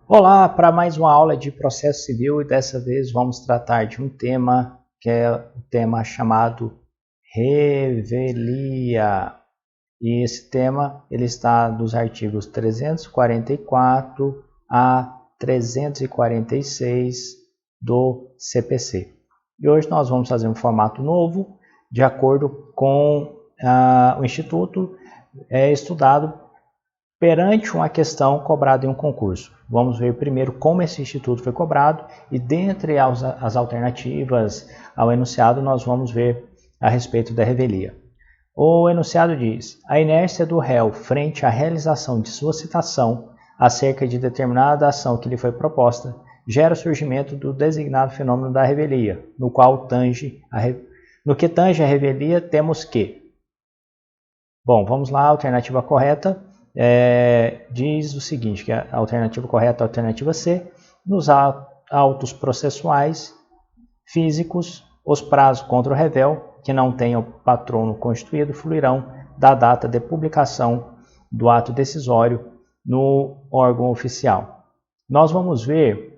Olá, para mais uma aula de processo civil e dessa vez vamos tratar de um tema que é o tema chamado revelia. E esse tema ele está dos artigos 344 a 346 do CPC. E hoje nós vamos fazer um formato novo de acordo com o Instituto estudado perante uma questão cobrada em um concurso. Vamos ver primeiro como esse instituto foi cobrado e dentre as alternativas ao enunciado nós vamos ver a respeito da revelia. O enunciado diz: a inércia do réu frente à realização de sua citação acerca de determinada ação que lhe foi proposta gera o surgimento do designado fenômeno da revelia, no que tange a revelia temos que... Bom, vamos lá, a alternativa correta diz o seguinte, que a alternativa correta é a alternativa C, nos autos processuais físicos, os prazos contra o revel, que não tenham patrono constituído, fluirão da data de publicação do ato decisório no órgão oficial. Nós vamos ver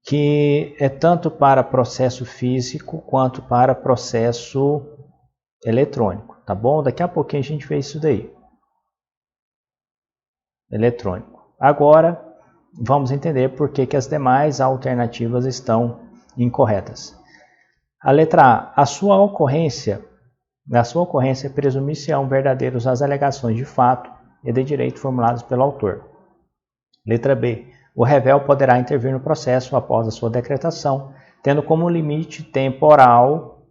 que é tanto para processo físico quanto para processo eletrônico, tá bom? Daqui a pouquinho a gente vê isso daí. Eletrônico. Agora, vamos entender por que as demais alternativas estão incorretas. A letra A. Na sua ocorrência, presumir-se-ão verdadeiros as alegações de fato e de direito formuladas pelo autor. Letra B. O revel poderá intervir no processo após a sua decretação, tendo como limite temporal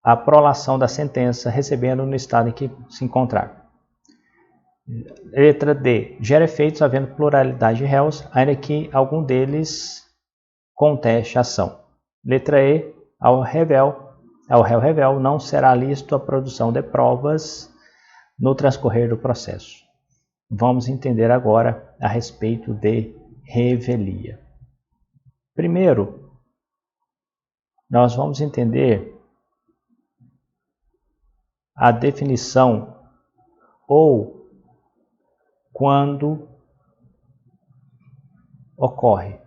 a prolação da sentença, recebendo no estado em que se encontrar. Letra D. Gera efeitos havendo pluralidade de réus, ainda que algum deles conteste a ação. Letra E. Ao réu revel não será lícito a produção de provas no transcorrer do processo. Vamos entender agora a respeito de revelia. Primeiro, nós vamos entender a definição ou quando ocorre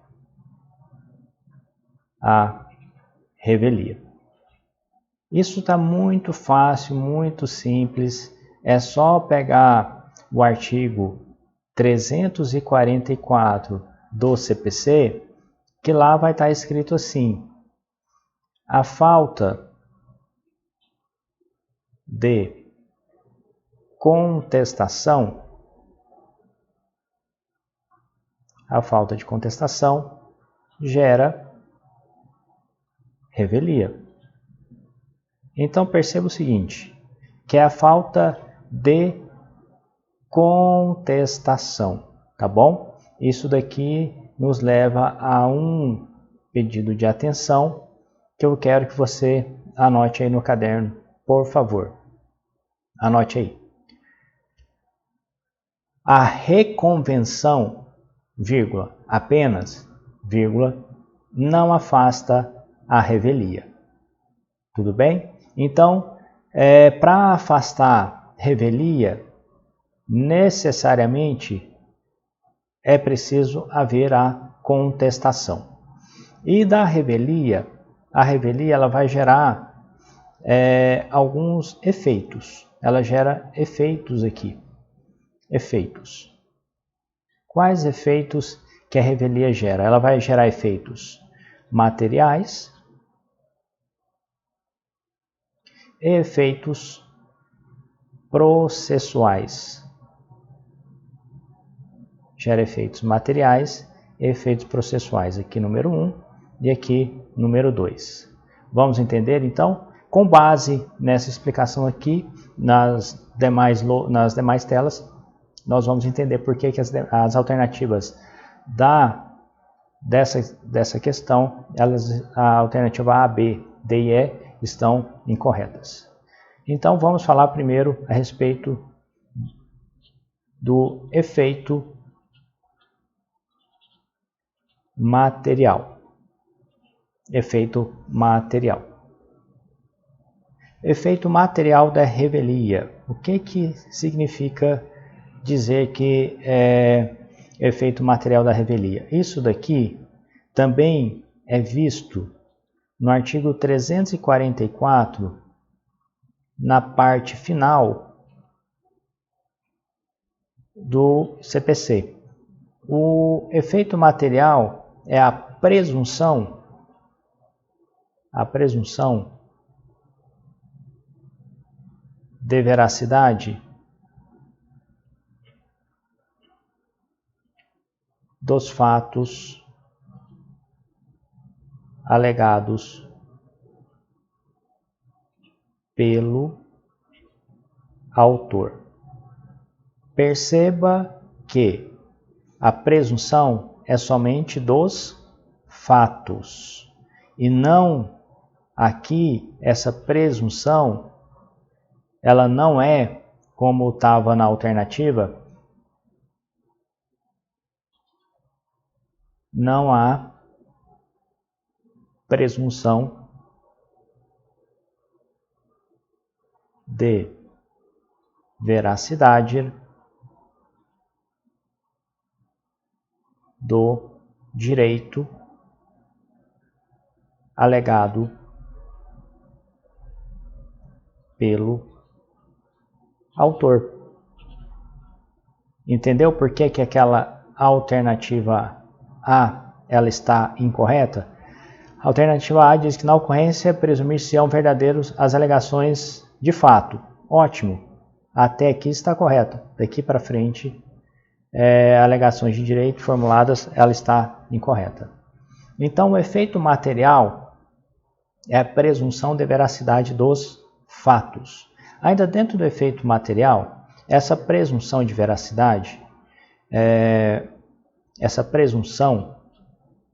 a revelia. Isso está muito fácil, muito simples. É só pegar o artigo 344 do CPC, que lá vai estar escrito assim: a falta de contestação, gera revelia. Então perceba o seguinte, que é a falta de contestação, tá bom? Isso daqui nos leva a um pedido de atenção que eu quero que você anote aí no caderno, por favor. Anote aí. A reconvenção, vírgula, apenas, vírgula, não afasta a revelia. Tudo bem? Então, para afastar revelia, necessariamente é preciso haver a contestação. E da revelia, a revelia ela vai gerar alguns efeitos. Ela gera efeitos aqui. Efeitos. Quais efeitos que a revelia gera? Ela vai gerar efeitos materiais e efeitos processuais. Gera efeitos materiais e efeitos processuais. Aqui número 1 e aqui número 2. Vamos entender então? Com base nessa explicação aqui, nas demais telas, nós vamos entender por que as alternativas dessa questão, a alternativa A, B, D e E estão incorretas. Então vamos falar primeiro a respeito do efeito material. Efeito material. Efeito material da revelia. O que significa dizer que efeito material da revelia? Isso daqui também é visto no artigo 344, na parte final do CPC. O efeito material é a presunção de veracidade dos fatos alegados pelo autor. Perceba que a presunção é somente dos fatos e não aqui essa presunção, ela não é como estava na alternativa. Não há presunção de veracidade do direito alegado pelo autor. Entendeu por que que aquela alternativa A ela está incorreta? A alternativa A diz que na ocorrência presumir-se-ão verdadeiros as alegações de fato. Ótimo. Até aqui está correto. Daqui para frente, alegações de direito formuladas, ela está incorreta. Então, o efeito material é a presunção de veracidade dos fatos. Ainda dentro do efeito material, essa presunção de veracidade,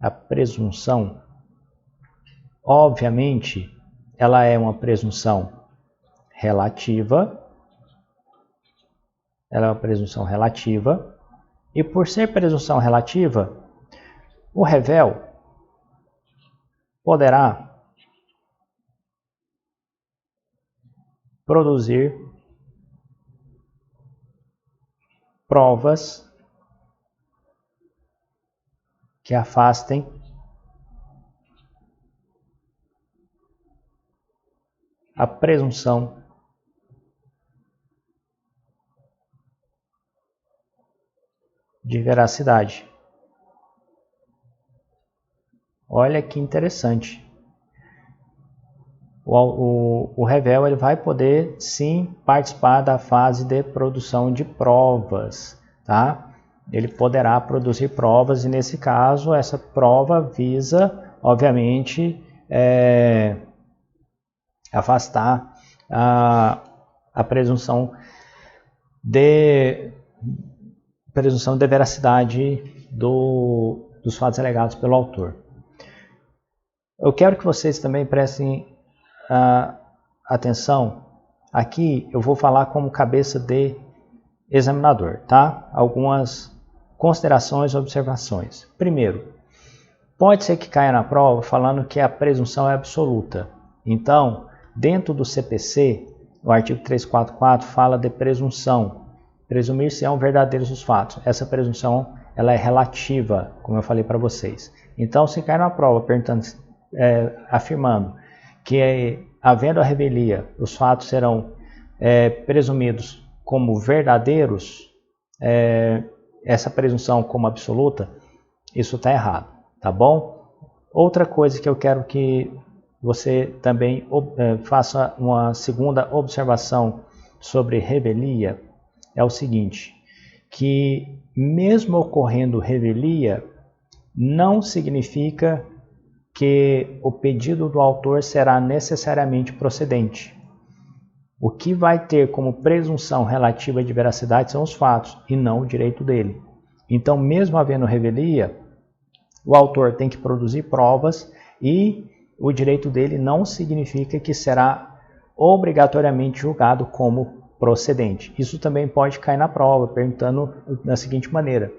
a presunção, obviamente, ela é uma presunção relativa. Ela é uma presunção relativa. E por ser presunção relativa, o rével poderá produzir provas que afastem a presunção de veracidade. Olha que interessante. O rével ele vai poder sim participar da fase de produção de provas, tá? Ele poderá produzir provas e nesse caso essa prova visa, obviamente, afastar a presunção de veracidade dos fatos alegados pelo autor. Eu quero que vocês também prestem atenção. Aqui eu vou falar como cabeça de examinador, tá? Algumas considerações e observações. Primeiro, pode ser que caia na prova falando que a presunção é absoluta. Então, dentro do CPC, o artigo 344 fala de presunção. Presumir-se-ão verdadeiros os fatos. Essa presunção ela é relativa, como eu falei para vocês. Então, se cai na prova afirmando que, havendo a revelia, os fatos serão presumidos como verdadeiros, essa presunção como absoluta, isso está errado, tá bom? Outra coisa que eu quero que você também faça uma segunda observação sobre revelia é o seguinte, que mesmo ocorrendo revelia, não significa que o pedido do autor será necessariamente procedente. O que vai ter como presunção relativa de veracidade são os fatos e não o direito dele. Então, mesmo havendo revelia, o autor tem que produzir provas e o direito dele não significa que será obrigatoriamente julgado como procedente. Isso também pode cair na prova, perguntando da seguinte maneira.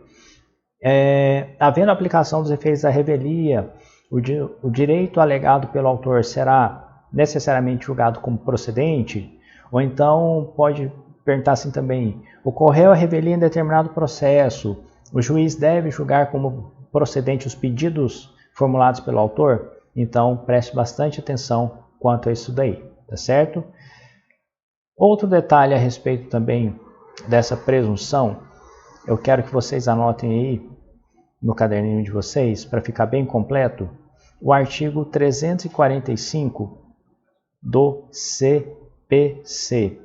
Havendo aplicação dos efeitos da revelia, o direito alegado pelo autor será necessariamente julgado como procedente? Ou então pode perguntar assim também, ocorreu a revelia em determinado processo, o juiz deve julgar como procedente os pedidos formulados pelo autor? Então, preste bastante atenção quanto a isso daí, tá certo? Outro detalhe a respeito também dessa presunção, eu quero que vocês anotem aí no caderninho de vocês, para ficar bem completo, o artigo 345 do CPC.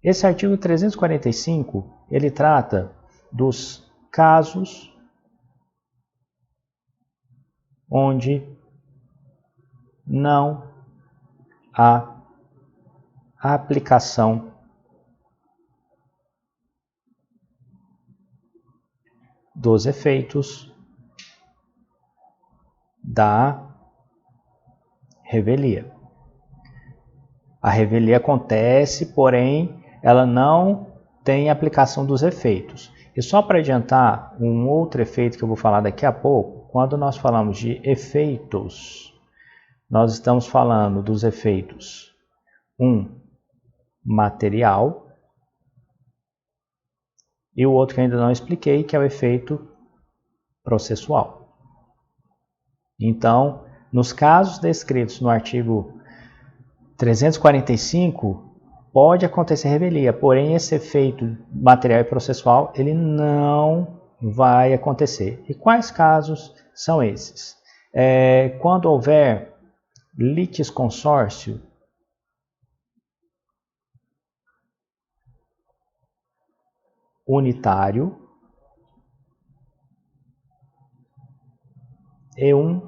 Esse artigo 345, ele trata dos casos onde não há aplicação dos efeitos da revelia. A revelia acontece, porém, ela não tem aplicação dos efeitos. E só para adiantar um outro efeito que eu vou falar daqui a pouco, quando nós falamos de efeitos, nós estamos falando dos efeitos material, e o outro que eu ainda não expliquei, que é o efeito processual. Então, nos casos descritos no artigo 345, pode acontecer revelia, porém esse efeito material e processual, ele não vai acontecer. E quais casos são esses? Quando houver litisconsórcio unitário e um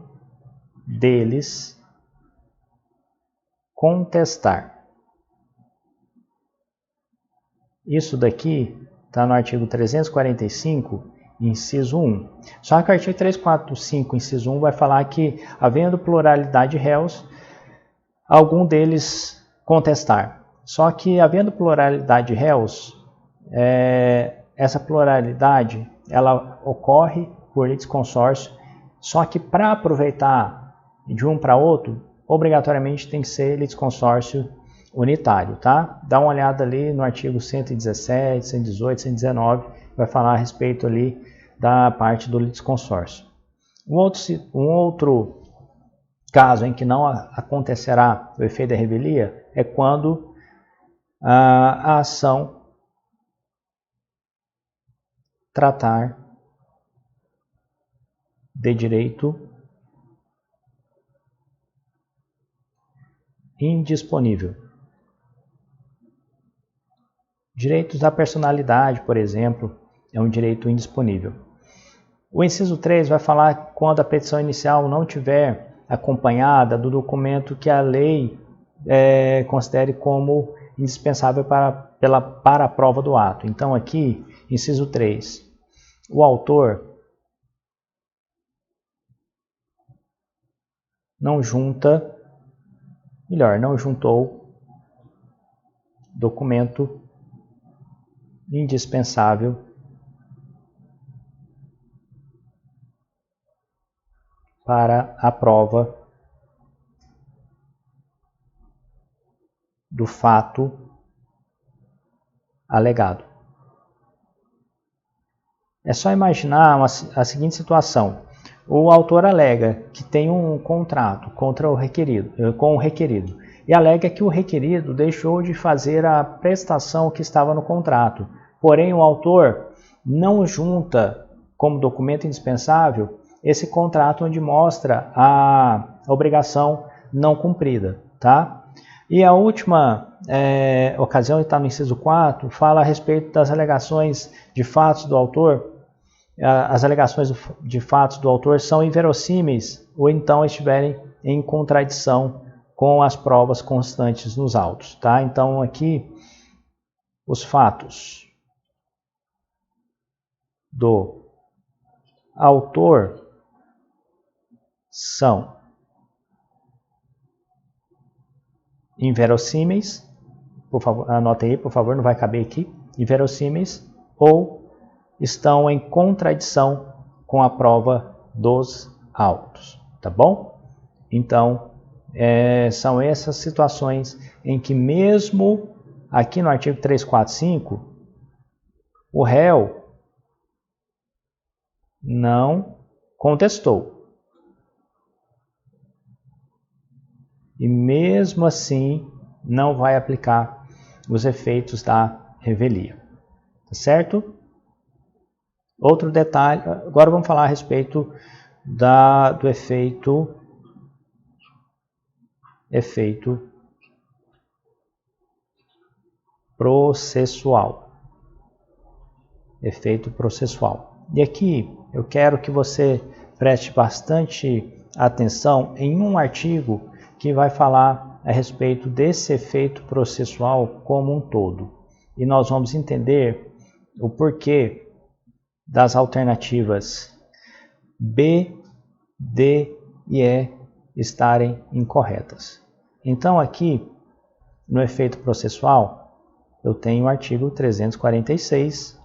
deles contestar. Isso daqui está no artigo 345, inciso 1. Só que o artigo 345, inciso 1, vai falar que, havendo pluralidade de réus, algum deles contestar. Só que, havendo pluralidade de réus, essa pluralidade ela ocorre por litisconsórcio, só que para aproveitar de um para outro, obrigatoriamente tem que ser litisconsórcio unitário, tá? Dá uma olhada ali no artigo 117, 118, 119, vai falar a respeito ali da parte do litisconsórcio. Um outro caso em que não acontecerá o efeito da revelia é quando a ação tratar de direito indisponível. Direitos da personalidade, por exemplo, é um direito indisponível. O inciso 3 vai falar quando a petição inicial não tiver acompanhada do documento que a lei considere como indispensável para a prova do ato. Então aqui, inciso 3, o autor não juntou documento indispensável para a prova do fato alegado. É só imaginar a seguinte situação. O autor alega que tem um contrato contra o requerido, com o requerido, e alega que o requerido deixou de fazer a prestação que estava no contrato. Porém, o autor não junta como documento indispensável esse contrato onde mostra a obrigação não cumprida, tá? E a última ocasião, está no inciso 4, fala a respeito das alegações de fatos do autor. As alegações de fatos do autor são inverossímeis ou então estiverem em contradição com as provas constantes nos autos, tá? Então aqui os fatos do autor são inverossímeis, por favor, anote aí, por favor, não vai caber aqui, inverossímeis ou estão em contradição com a prova dos autos, tá bom? Então, são essas situações em que mesmo aqui no artigo 345, o réu não contestou. E mesmo assim, não vai aplicar os efeitos da revelia. Tá certo? Outro detalhe, agora vamos falar a respeito do efeito processual. Efeito processual. E aqui eu quero que você preste bastante atenção em um artigo que vai falar a respeito desse efeito processual como um todo. E nós vamos entender o porquê das alternativas B, D e E estarem incorretas. Então aqui, no efeito processual, eu tenho o artigo 346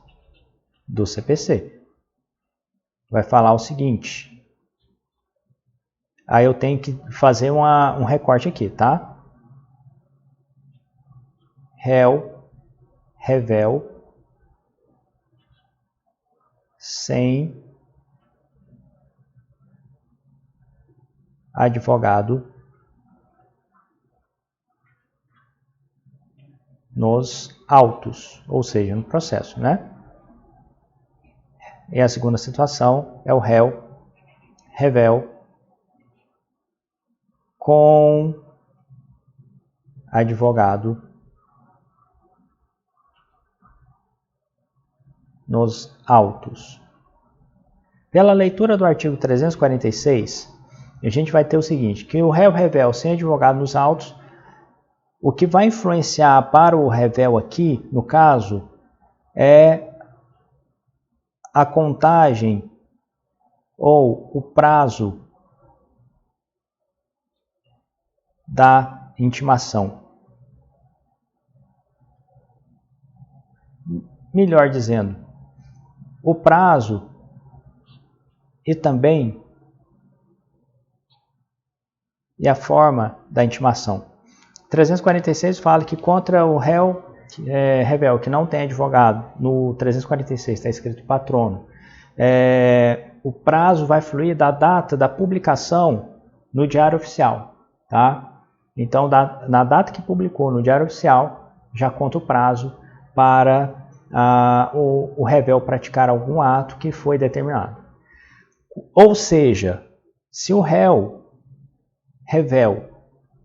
do CPC. Vai falar o seguinte. Aí eu tenho que fazer um recorte aqui, tá? Réu, revel, sem advogado nos autos, ou seja, no processo, né? E a segunda situação é o réu, revel, com advogado nos autos. Pela leitura do artigo 346, a gente vai ter o seguinte, que o réu revel sem advogado nos autos, o que vai influenciar para o revel aqui, no caso, é a contagem ou o prazo da intimação. Melhor dizendo, o prazo e também a forma da intimação. 346 fala que contra o réu revel que não tem advogado, no 346 está escrito patrono, o prazo vai fluir da data da publicação no Diário Oficial. Tá? Então, na data que publicou no Diário Oficial, já conta o prazo para o revel praticar algum ato que foi determinado. Ou seja, se o réu revel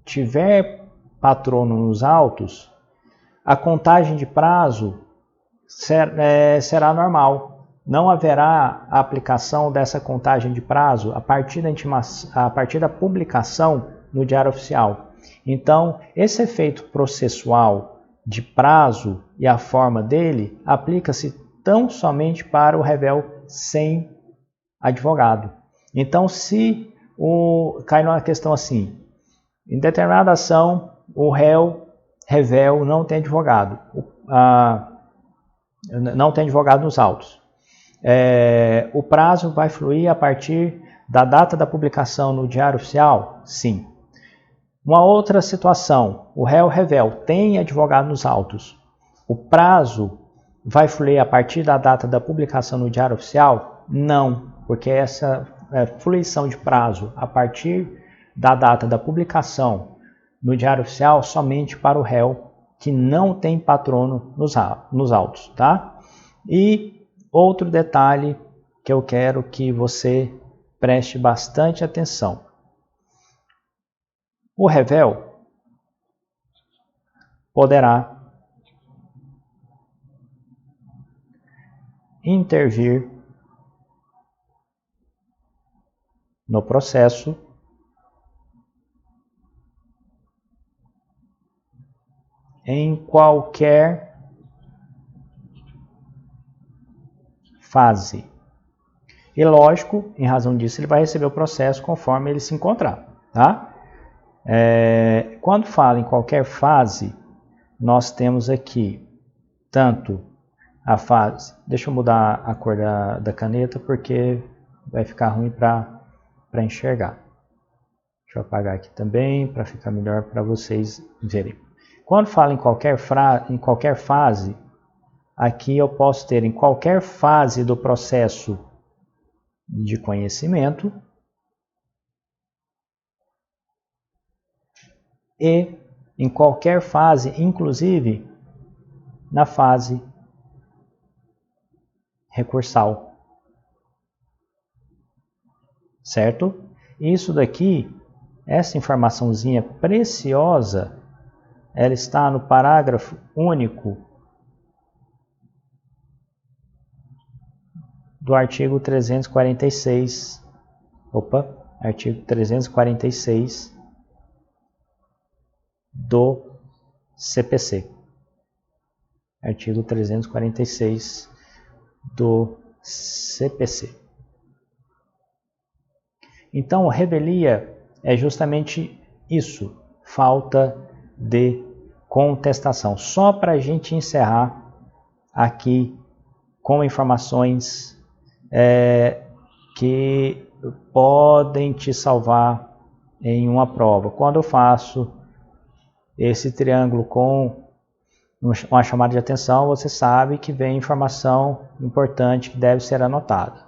tiver patrono nos autos, a contagem de prazo será normal. Não haverá a aplicação dessa contagem de prazo a partir da publicação no Diário Oficial. Então, esse efeito processual de prazo e a forma dele aplica-se tão somente para o revel sem advogado. Então, se cai numa questão assim, em determinada ação, o réu revel não tem advogado, não tem advogado nos autos. O prazo vai fluir a partir da data da publicação no Diário Oficial? Sim. Uma outra situação, o réu revel tem advogado nos autos. O prazo vai fluir a partir da data da publicação no Diário Oficial? Não, porque essa fluição de prazo a partir da data da publicação no Diário Oficial somente para o réu que não tem patrono nos autos, tá? E outro detalhe que eu quero que você preste bastante atenção. O revel poderá intervir no processo em qualquer fase. E lógico, em razão disso, ele vai receber o processo conforme ele se encontrar. Tá? Quando fala em qualquer fase, nós temos aqui tanto a fase... Deixa eu mudar a cor da caneta porque vai ficar ruim para enxergar. Deixa eu apagar aqui também para ficar melhor para vocês verem. Quando fala em qualquer fase, aqui eu posso ter em qualquer fase do processo de conhecimento e em qualquer fase, inclusive na fase recursal. Certo? Isso daqui, essa informaçãozinha preciosa, ela está no parágrafo único do artigo 346. Artigo 346 do CPC. Artigo 346 do CPC. Então, revelia é justamente isso, falta de contestação. Só para a gente encerrar aqui com informações que podem te salvar em uma prova. Quando eu faço esse triângulo com uma chamada de atenção, você sabe que vem informação importante que deve ser anotada.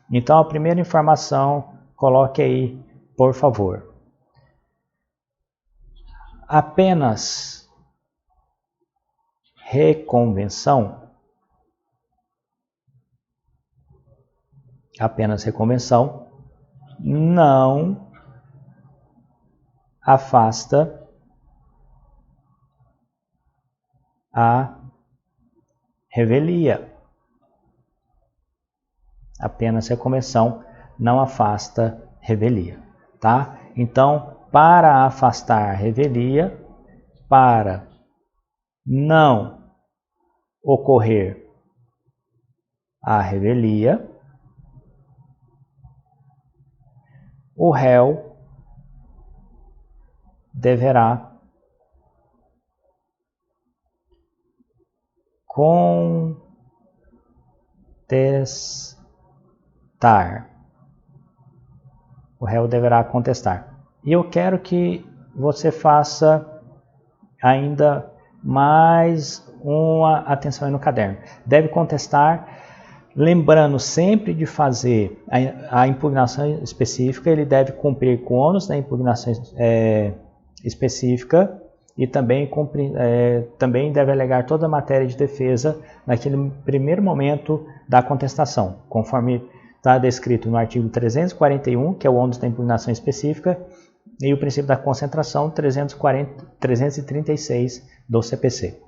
Então, a primeira informação, coloque aí, por favor. Apenas reconvenção. Apenas reconvenção não afasta a revelia. Apenas reconvenção não afasta revelia, tá? Então, para afastar a revelia, para não ocorrer a revelia, o réu deverá contestar. O réu deverá contestar. E eu quero que você faça ainda mais uma atenção aí no caderno. Deve contestar, lembrando sempre de fazer a impugnação específica, ele deve cumprir com o ônus da impugnação específica e também deve alegar toda a matéria de defesa naquele primeiro momento da contestação, conforme está descrito no artigo 341, que é o ônus da impugnação específica, e o princípio da concentração 336 do CPC.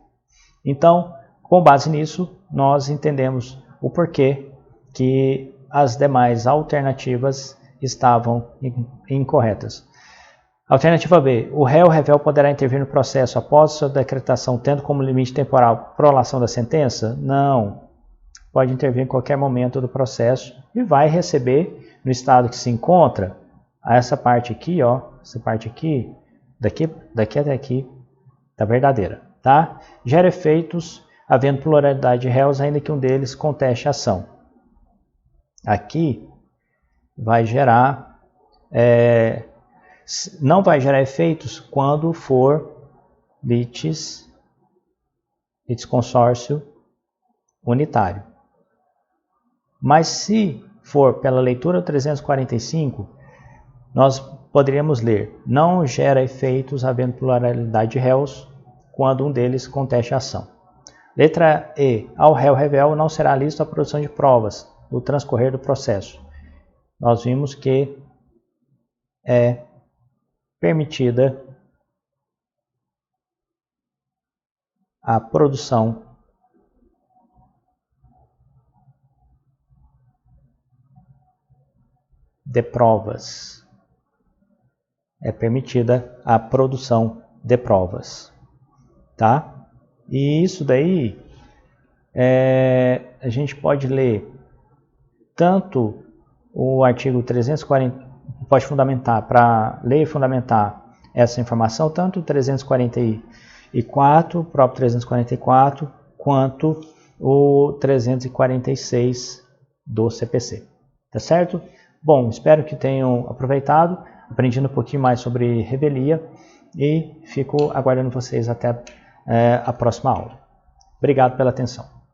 Então, com base nisso, nós entendemos o porquê que as demais alternativas estavam incorretas. Alternativa B. O réu poderá intervir no processo após sua decretação, tendo como limite temporal prolação da sentença? Não. Pode intervir em qualquer momento do processo e vai receber, no estado que se encontra, essa parte aqui, ó, essa parte aqui, daqui até aqui, tá verdadeira, tá? Gera efeitos havendo pluralidade de réus, ainda que um deles conteste a ação. Aqui vai gerar, não vai gerar efeitos quando for litisconsórcio unitário. Mas se for pela leitura 345, nós poderíamos ler: não gera efeitos havendo pluralidade de réus quando um deles conteste a ação. Letra E. Ao réu não será lícito a produção de provas no transcorrer do processo. Nós vimos que é permitida a produção de provas. É permitida a produção de provas, tá? E isso daí a gente pode ler tanto o artigo 340, pode fundamentar, para ler e fundamentar essa informação, tanto o 344, o próprio 344, quanto o 346 do CPC, tá certo? Bom, espero que tenham aproveitado, aprendido um pouquinho mais sobre revelia e fico aguardando vocês até a próxima aula. Obrigado pela atenção.